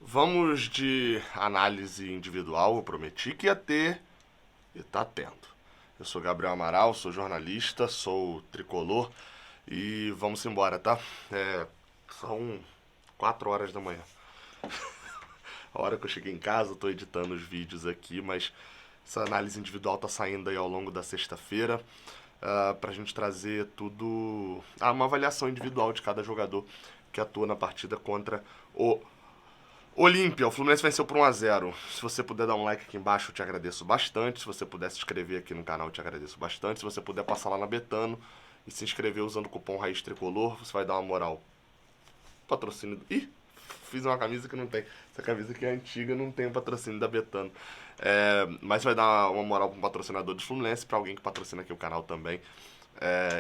Vamos de análise individual, eu prometi que ia ter e tá tendo. Eu sou Gabriel Amaral, sou jornalista, sou tricolor e vamos embora, tá? São 4 horas da manhã. A hora que eu cheguei em casa, eu tô editando os vídeos aqui, mas essa análise individual tá saindo aí ao longo da sexta-feira, pra gente trazer tudo, uma avaliação individual de cada jogador que atua na partida contra o Olímpia. O Fluminense venceu por 1-0. Se você puder dar um like aqui embaixo, eu te agradeço bastante. Se você puder se inscrever aqui no canal, eu te agradeço bastante. Se você puder passar lá na Betano e se inscrever usando o cupom Raiz Tricolor, você vai dar uma moral. Patrocínio. Ih, fiz uma camisa que não tem. Essa camisa aqui é antiga, não tem o patrocínio da Betano. Mas vai dar uma moral para um patrocinador do Fluminense, para alguém que patrocina aqui o canal também.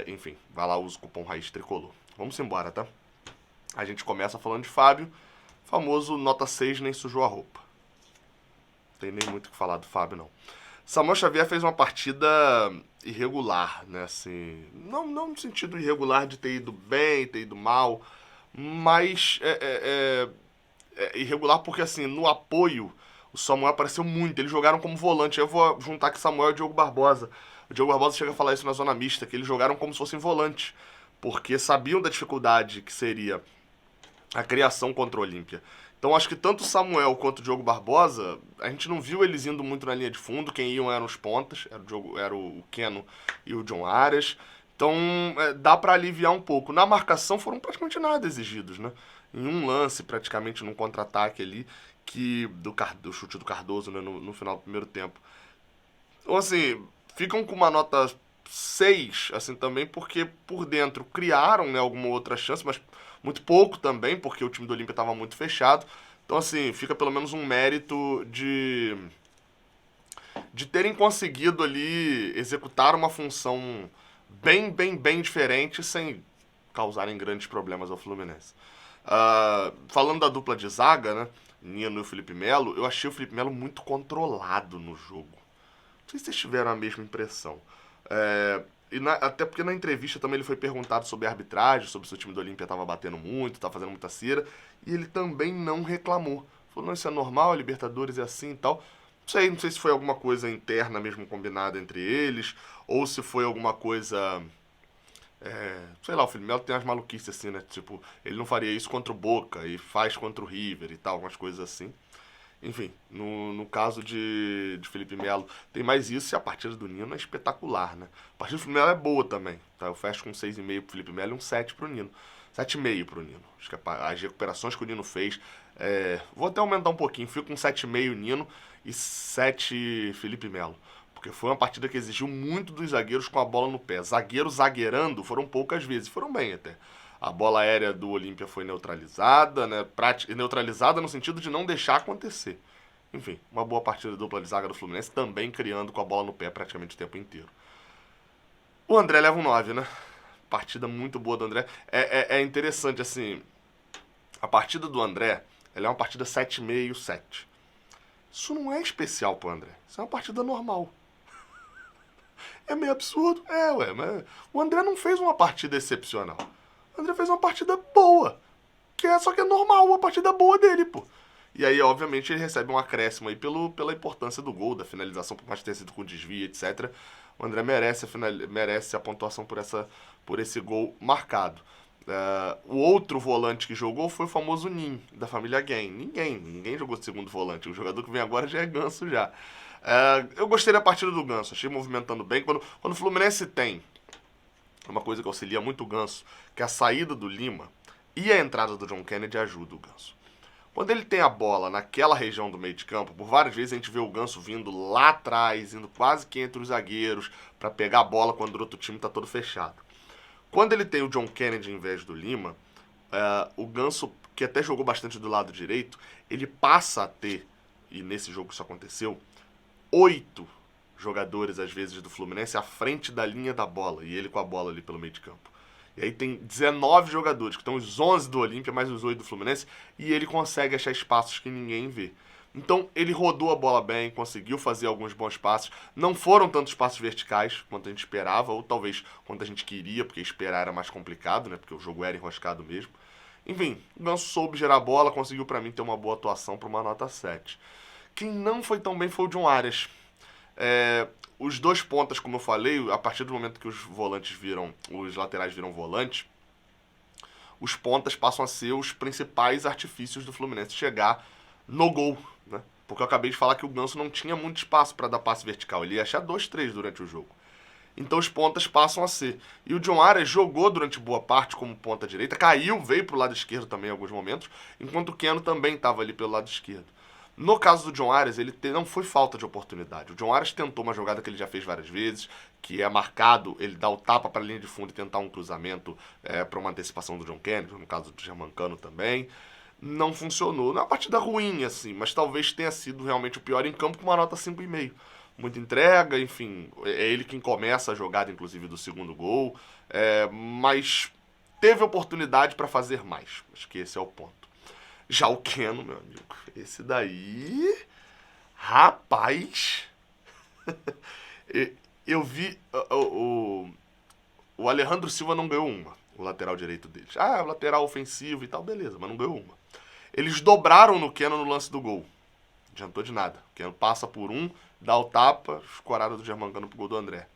Enfim, vai lá, usa o cupom Raiz Tricolor. Vamos embora, tá? A gente começa falando de Fábio. Famoso nota 6, nem sujou a roupa. Não tem nem muito o que falar do Fábio, não. Samuel Xavier fez uma partida irregular, né? Assim, não no sentido irregular de ter ido bem, ter ido mal, mas irregular porque, assim, no apoio, o Samuel apareceu muito. Eles jogaram como volante. Eu vou juntar que Samuel e o Diogo Barbosa. O Diogo Barbosa chega a falar isso na zona mista, que eles jogaram como se fossem volante, porque sabiam da dificuldade que seria a criação contra o Olímpia. Então acho que tanto o Samuel quanto o Diogo Barbosa, a gente não viu eles indo muito na linha de fundo. Quem iam eram os pontas, era o Keno e o John Arias. Então dá pra aliviar um pouco. Na marcação foram praticamente nada exigidos, né? Em um lance, praticamente num contra-ataque ali, do chute do Cardoso, né, no final do primeiro tempo. Então assim, ficam com uma nota 6, assim, também, porque por dentro criaram, né, alguma outra chance, mas muito pouco também, porque o time do Olímpia estava muito fechado. Então, assim, fica pelo menos um mérito de terem conseguido ali executar uma função bem diferente, sem causarem grandes problemas ao Fluminense. Falando da dupla de zaga, né, Nino e o Felipe Melo, eu achei o Felipe Melo muito controlado no jogo. Não sei se vocês tiveram a mesma impressão. Até porque na entrevista também ele foi perguntado sobre a arbitragem, sobre se o time do Olímpia estava batendo muito, estava fazendo muita cera, e ele também não reclamou. Falou, não, isso é normal, a Libertadores é assim e tal. Não sei se foi alguma coisa interna mesmo combinada entre eles, ou se foi alguma coisa... sei lá, o Felipe Melo tem umas maluquices assim, né? Tipo, ele não faria isso contra o Boca e faz contra o River e tal, algumas coisas assim. Enfim, no caso de Felipe Melo, tem mais isso, e a partida do Nino é espetacular, né? A partida do Felipe Melo é boa também, tá? Eu fecho com 6,5 pro Felipe Melo e um 7 pro Nino. 7,5 pro Nino. Acho que as recuperações que o Nino fez... vou até aumentar um pouquinho, fico com 7,5 Nino e 7 Felipe Melo. Porque foi uma partida que exigiu muito dos zagueiros com a bola no pé. Zagueiros zagueirando foram poucas vezes, foram bem até. A bola aérea do Olímpia foi neutralizada, né? Neutralizada no sentido de não deixar acontecer. Enfim, uma boa partida dupla de zaga do Fluminense, também criando com a bola no pé praticamente o tempo inteiro. O André leva um 9, né? Partida muito boa do André. É interessante, assim, a partida do André, ela é uma partida 7,5, 7. Isso não é especial pro André. Isso é uma partida normal. É meio absurdo? Mas o André não fez uma partida excepcional. O André fez uma partida boa. Só que é normal, uma partida boa dele, pô. E aí, obviamente, ele recebe um acréscimo aí pela importância do gol, da finalização, por mais ter sido com desvio, etc. O André merece a pontuação por esse gol marcado. O outro volante que jogou foi o famoso Nin, da família Gain. Ninguém jogou de segundo volante. O jogador que vem agora já é Ganso já. Eu gostei da partida do Ganso, achei movimentando bem. Quando o Fluminense tem uma coisa que auxilia muito o Ganso, que é a saída do Lima e a entrada do John Kennedy ajuda o Ganso. Quando ele tem a bola naquela região do meio de campo, por várias vezes a gente vê o Ganso vindo lá atrás, indo quase que entre os zagueiros, para pegar a bola quando o outro time está todo fechado. Quando ele tem o John Kennedy em vez do Lima, o Ganso, que até jogou bastante do lado direito, ele passa a ter, e nesse jogo isso aconteceu, 8 jogadores, às vezes, do Fluminense à frente da linha da bola, e ele com a bola ali pelo meio de campo. E aí tem 19 jogadores, que estão os 11 do Olímpia, mais os 8 do Fluminense, e ele consegue achar espaços que ninguém vê. Então ele rodou a bola bem, conseguiu fazer alguns bons passos. Não foram tantos passos verticais quanto a gente esperava, ou talvez quanto a gente queria, porque esperar era mais complicado, né? Porque o jogo era enroscado mesmo. Enfim, o Ganso soube gerar a bola, conseguiu pra mim ter uma boa atuação pra uma nota 7. Quem não foi tão bem foi o John Arias. Os dois pontas, como eu falei, a partir do momento que os laterais viram volantes, os pontas passam a ser os principais artifícios do Fluminense chegar no gol, né? Porque eu acabei de falar que o Ganso não tinha muito espaço para dar passe vertical, ele ia achar 2, 3 durante o jogo. Então os pontas passam a ser. E o John Arias jogou durante boa parte como ponta direita, caiu, veio pro lado esquerdo também em alguns momentos, enquanto o Keno também estava ali pelo lado esquerdo. No caso do John Arias, não foi falta de oportunidade. O John Arias tentou uma jogada que ele já fez várias vezes, que é marcado, ele dá o tapa para a linha de fundo e tentar um cruzamento para uma antecipação do John Kennedy, no caso do Germancano também. Não funcionou. Não é uma partida ruim, assim, mas talvez tenha sido realmente o pior em campo com uma nota 5,5. Muita entrega, enfim, é ele quem começa a jogada, inclusive, do segundo gol, mas teve oportunidade para fazer mais. Acho que esse é o ponto. Já o Keno, meu amigo, esse daí... Rapaz... Eu vi... O Alejandro Silva não ganhou uma, o lateral direito deles. O lateral ofensivo e tal, beleza, mas não ganhou uma. Eles dobraram no Keno no lance do gol. Não adiantou de nada. O Keno passa por um, dá o tapa, escorada do Germancano pro gol do André.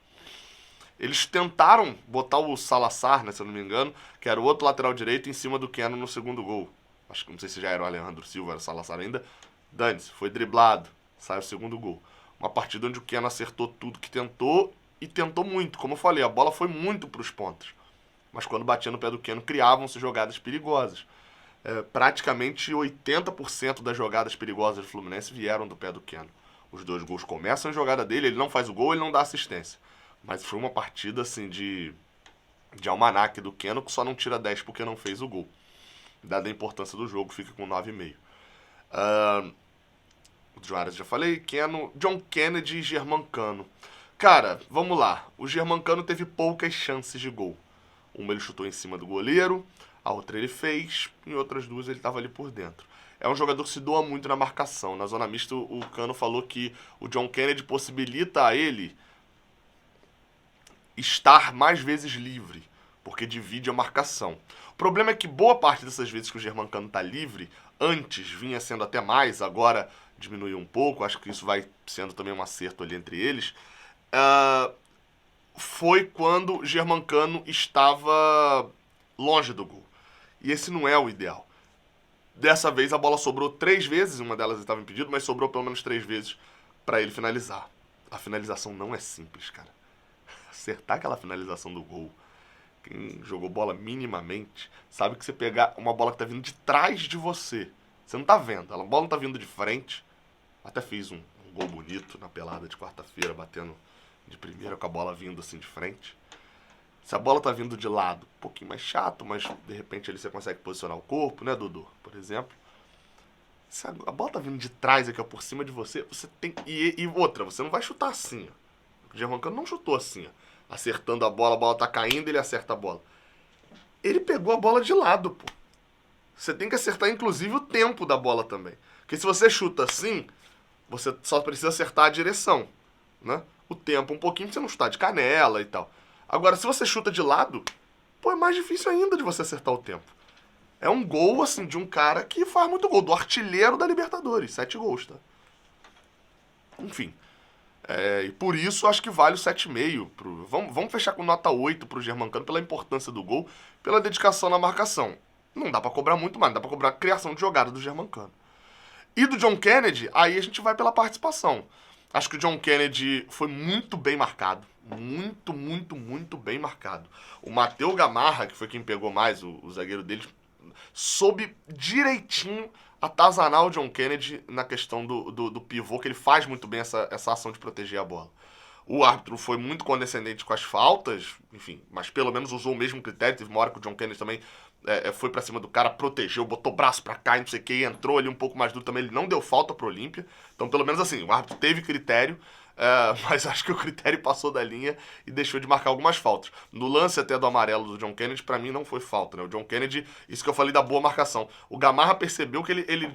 Eles tentaram botar o Salazar, né, se eu não me engano, que era o outro lateral direito, em cima do Keno no segundo gol. Acho que não sei se já era o Alejandro Silva, era o Salazar ainda. Dane-se, foi driblado, sai o segundo gol. Uma partida onde o Keno acertou tudo que tentou e tentou muito. Como eu falei, a bola foi muito para os pontos. Mas quando batia no pé do Keno, criavam-se jogadas perigosas. Praticamente 80% das jogadas perigosas do Fluminense vieram do pé do Keno. Os 2 gols começam em jogada dele, ele não faz o gol, ele não dá assistência. Mas foi uma partida assim de almanaque do Keno, que só não tira 10 porque não fez o gol. Dada a importância do jogo, fica com 9,5. O John Arias já falei, Keno, John Kennedy e Germancano. Cara, vamos lá. O Germancano teve poucas chances de gol. Uma ele chutou em cima do goleiro, a outra ele fez, e outras 2 ele estava ali por dentro. É um jogador que se doa muito na marcação. Na zona mista, o Cano falou que o John Kennedy possibilita a ele estar mais vezes livre, porque divide a marcação. O problema é que boa parte dessas vezes que o Germancano está livre, antes vinha sendo até mais, agora diminuiu um pouco, acho que isso vai sendo também um acerto ali entre eles, foi quando o Germancano estava longe do gol. E esse não é o ideal. Dessa vez a bola sobrou 3 vezes, uma delas estava impedida, mas sobrou pelo menos 3 vezes para ele finalizar. A finalização não é simples, cara. Acertar aquela finalização do gol, quem jogou bola minimamente, sabe que você pegar uma bola que tá vindo de trás de você, você não tá vendo, a bola não tá vindo de frente. Até fiz um gol bonito na pelada de quarta-feira, batendo de primeira com a bola vindo assim de frente. Se a bola tá vindo de lado, um pouquinho mais chato, mas de repente ali você consegue posicionar o corpo, né, Dudu? Por exemplo. Se a bola tá vindo de trás aqui, ó, por cima de você, você tem... E outra, você não vai chutar assim, ó. O Germancano não chutou assim, ó. Acertando a bola tá caindo, ele acerta a bola. Ele pegou a bola de lado, pô. Você tem que acertar, inclusive, o tempo da bola também. Porque se você chuta assim, você só precisa acertar a direção, né? O tempo um pouquinho, você não chutar de canela e tal. Agora, se você chuta de lado, pô, é mais difícil ainda de você acertar o tempo. É um gol, assim, de um cara que faz muito gol. Do artilheiro da Libertadores. 7 gols, tá? Enfim. E por isso, acho que vale o 7,5. Vamos fechar com nota 8 pro Germancano pela importância do gol, pela dedicação na marcação. Não dá pra cobrar muito mais, não dá pra cobrar a criação de jogada do Germancano. E do John Kennedy, aí a gente vai pela participação. Acho que o John Kennedy foi muito bem marcado. Muito, muito, muito bem marcado. O Matheus Gamarra, que foi quem pegou mais, o zagueiro dele, soube direitinho atazanar o John Kennedy na questão do pivô, que ele faz muito bem essa ação de proteger a bola. O árbitro foi muito condescendente com as faltas, enfim, mas pelo menos usou o mesmo critério. Teve uma hora que o John Kennedy também foi pra cima do cara, protegeu, botou o braço pra cá e não sei o que, entrou ali um pouco mais duro também, ele não deu falta pro Olímpia. Então, pelo menos assim, o árbitro teve critério, mas acho que o critério passou da linha e deixou de marcar algumas faltas. No lance até do amarelo do John Kennedy, pra mim não foi falta, né? O John Kennedy, isso que eu falei da boa marcação. O Gamarra percebeu que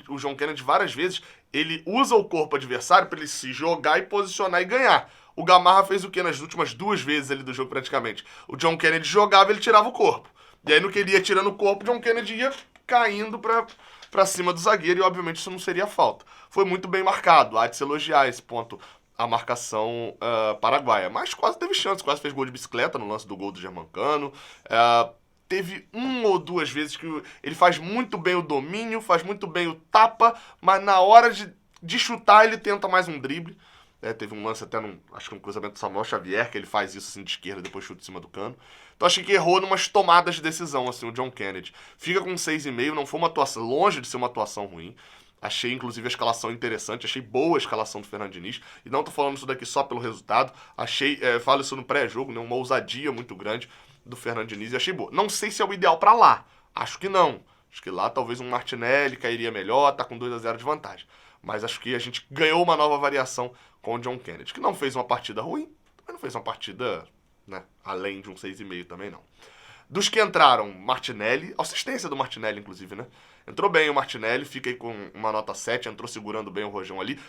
o John Kennedy várias vezes, ele usa o corpo adversário pra ele se jogar e posicionar e ganhar. O Gamarra fez o quê nas últimas 2 vezes ali do jogo praticamente? O John Kennedy jogava e ele tirava o corpo. E aí no que ele ia tirando o corpo, o John Kennedy ia caindo pra cima do zagueiro, e obviamente isso não seria falta. Foi muito bem marcado, há de se elogiar esse ponto, a marcação paraguaia. Mas quase teve chance, quase fez gol de bicicleta no lance do gol do Germancano. Teve uma ou duas vezes que ele faz muito bem o domínio, faz muito bem o tapa, mas na hora de chutar ele tenta mais um drible. Teve um lance até, acho que um cruzamento do Samuel Xavier, que ele faz isso assim de esquerda, depois chuta em cima do cano. Então achei que errou numas tomadas de decisão, assim, o John Kennedy. Fica com 6,5, não foi uma atuação, longe de ser uma atuação ruim. Achei, inclusive, a escalação interessante, achei boa a escalação do Fernando Diniz. E não tô falando isso daqui só pelo resultado, falo isso no pré-jogo, né, uma ousadia muito grande do Fernando Diniz e achei boa. Não sei se é o ideal pra lá, acho que não. Acho que lá talvez um Martinelli cairia melhor, tá com 2-0 de vantagem. Mas acho que a gente ganhou uma nova variação com o John Kennedy, que não fez uma partida ruim, mas não fez uma partida, né, além de um 6,5 também não. Dos que entraram, Martinelli, assistência do Martinelli, inclusive, né? Entrou bem o Martinelli, fica aí com uma nota 7, entrou segurando bem o Rojão ali.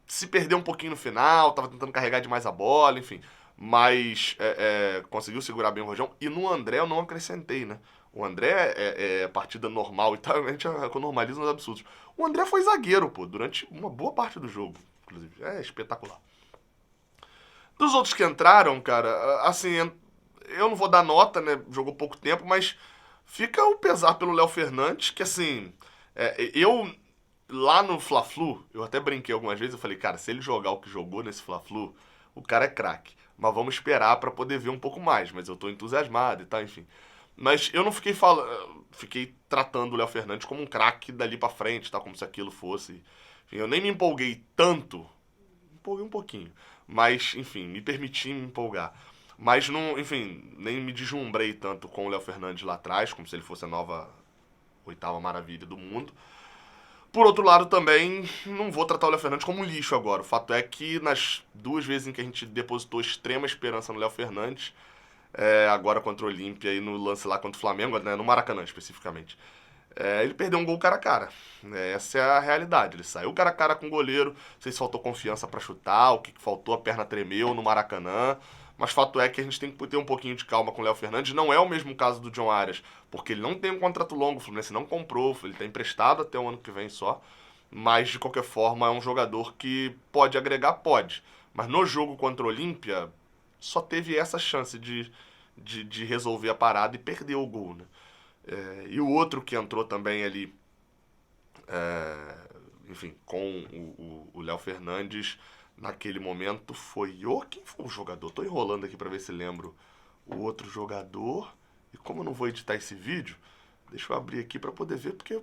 Se perdeu um pouquinho no final, tava tentando carregar demais a bola, enfim. Mas conseguiu segurar bem o Rojão. E no André eu não acrescentei, né? O André é partida normal e tal, a gente normaliza uns absurdos. O André foi zagueiro, pô, durante uma boa parte do jogo, inclusive. É espetacular. Dos outros que entraram, cara, assim, eu não vou dar nota, né? Jogou pouco tempo, mas fica o pesar pelo Léo Fernandes, que assim, eu lá no Fla-Flu, eu até brinquei algumas vezes, eu falei, cara, se ele jogar o que jogou nesse Fla-Flu, o cara é craque. Mas vamos esperar pra poder ver um pouco mais, mas eu tô entusiasmado e tal, enfim. Mas eu não fiquei fiquei tratando o Léo Fernandes como um craque dali pra frente, tá? Como se aquilo fosse. Enfim, eu nem me empolguei tanto. Me empolguei um pouquinho. Mas, enfim, me permiti me empolgar. Mas, não, enfim, nem me deslumbrei tanto com o Léo Fernandes lá atrás, como se ele fosse a nova 8ª maravilha do mundo. Por outro lado, também, não vou tratar o Léo Fernandes como um lixo agora. O fato é que nas 2 vezes em que a gente depositou extrema esperança no Léo Fernandes, agora contra o Olímpia e no lance lá contra o Flamengo, né, no Maracanã especificamente, ele perdeu um gol cara a cara. Essa é a realidade. Ele saiu cara a cara com o goleiro. Não sei se faltou confiança pra chutar, o que faltou, a perna tremeu no Maracanã. Mas fato é que a gente tem que ter um pouquinho de calma com o Léo Fernandes. Não é o mesmo caso do John Arias, porque ele não tem um contrato longo, o Fluminense não comprou, ele está emprestado até o ano que vem só. Mas, de qualquer forma, é um jogador que pode agregar, pode. Mas no jogo contra o Olímpia, só teve essa chance de resolver a parada e perdeu o gol, né? E o outro que entrou também ali, enfim, com o Léo Fernandes, naquele momento foi quem foi o jogador? Tô enrolando aqui pra ver se lembro o outro jogador. E como eu não vou editar esse vídeo, deixa eu abrir aqui pra poder ver, porque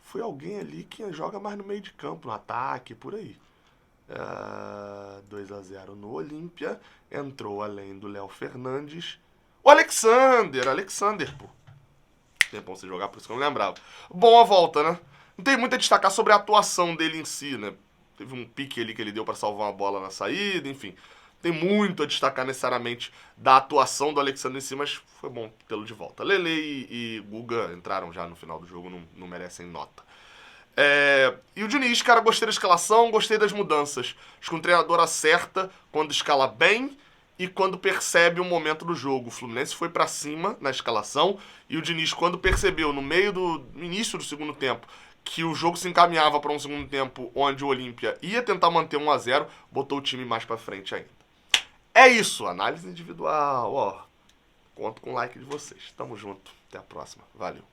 foi alguém ali que joga mais no meio de campo, no ataque, por aí. 2-0 no Olímpia, entrou além do Léo Fernandes o Alexander, pô. Tempão sem jogar, por isso que eu não lembrava. Bom a volta, né? Não tem muito a destacar sobre a atuação dele em si, né? Teve um pique ali que ele deu pra salvar uma bola na saída, enfim. Tem muito a destacar necessariamente da atuação do Alexander em si, mas foi bom tê-lo de volta. Lele e Guga entraram já no final do jogo, não merecem nota. E o Diniz, cara, gostei da escalação, gostei das mudanças. Acho que um treinador acerta quando escala bem e quando percebe o momento do jogo. O Fluminense foi pra cima na escalação e o Diniz, quando percebeu no início do segundo tempo que o jogo se encaminhava para um segundo tempo onde o Olímpia ia tentar manter 1-0, botou o time mais pra frente ainda. É isso, análise individual, ó. Conto com o like de vocês. Tamo junto, até a próxima. Valeu.